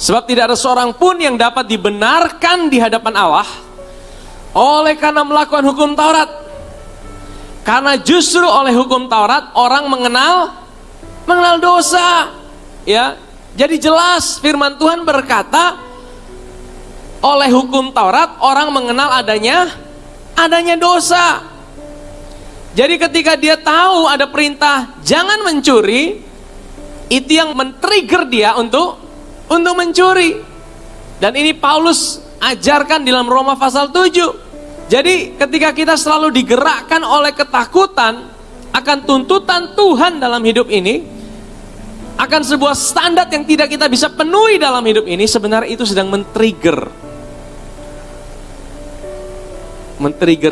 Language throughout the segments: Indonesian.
Sebab tidak ada seorang pun yang dapat dibenarkan di hadapan Allah oleh karena melakukan hukum Taurat. Karena justru oleh hukum Taurat orang mengenal dosa. Ya, jadi jelas firman Tuhan berkata, oleh hukum Taurat orang mengenal adanya dosa. Jadi ketika dia tahu ada perintah jangan mencuri, itu yang men-trigger dia untuk mencuri. Dan ini Paulus ajarkan di dalam Roma pasal 7. Jadi ketika kita selalu digerakkan oleh ketakutan akan tuntutan Tuhan dalam hidup ini, akan sebuah standar yang tidak kita bisa penuhi dalam hidup ini, sebenarnya itu sedang men-trigger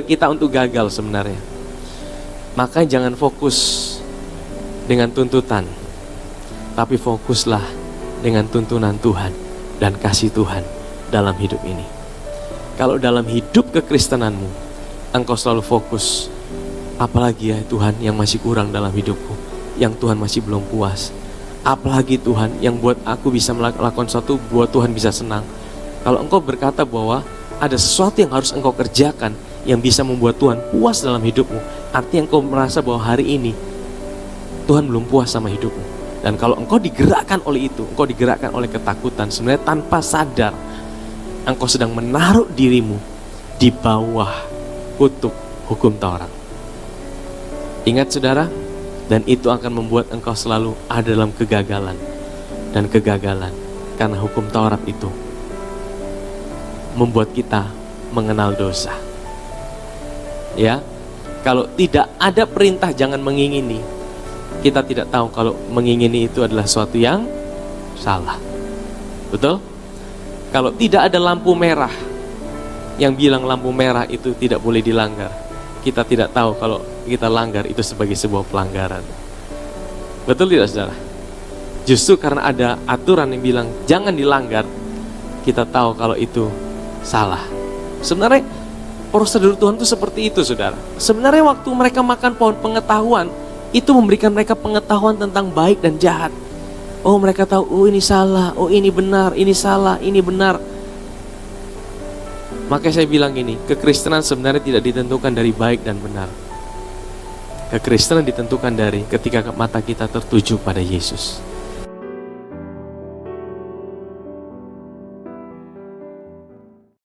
kita untuk gagal sebenarnya. Maka jangan fokus dengan tuntutan, tapi fokuslah dengan tuntunan Tuhan dan kasih Tuhan dalam hidup ini. Kalau dalam hidup kekristenanmu engkau selalu fokus, apalagi ya Tuhan yang masih kurang dalam hidupku, yang Tuhan masih belum puas, apalagi Tuhan yang buat aku bisa melakukan sesuatu, buat Tuhan bisa senang. Kalau engkau berkata bahwa ada sesuatu yang harus engkau kerjakan yang bisa membuat Tuhan puas dalam hidupmu, artinya engkau merasa bahwa hari ini Tuhan belum puas sama hidupmu. Dan kalau engkau digerakkan oleh itu, engkau digerakkan oleh ketakutan, sebenarnya tanpa sadar engkau sedang menaruh dirimu di bawah kutub hukum Taurat. Ingat saudara, dan itu akan membuat engkau selalu ada dalam kegagalan dan kegagalan, karena hukum Taurat itu membuat kita mengenal dosa. Ya, kalau tidak ada perintah jangan mengingini, kita tidak tahu kalau mengingini itu adalah sesuatu yang salah. Betul? Kalau tidak ada lampu merah yang bilang lampu merah itu tidak boleh dilanggar, kita tidak tahu kalau kita langgar itu sebagai sebuah pelanggaran. Betul tidak saudara? Justru karena ada aturan yang bilang jangan dilanggar, kita tahu kalau itu salah. Sebenarnya prosedur Tuhan itu seperti itu saudara. Sebenarnya waktu mereka makan pohon pengetahuan, itu memberikan mereka pengetahuan tentang baik dan jahat. Oh mereka tahu, oh ini salah, oh ini benar, ini salah, ini benar. Makanya saya bilang ini, kekristenan sebenarnya tidak ditentukan dari baik dan benar. Kekristenan ditentukan dari ketika mata kita tertuju pada Yesus.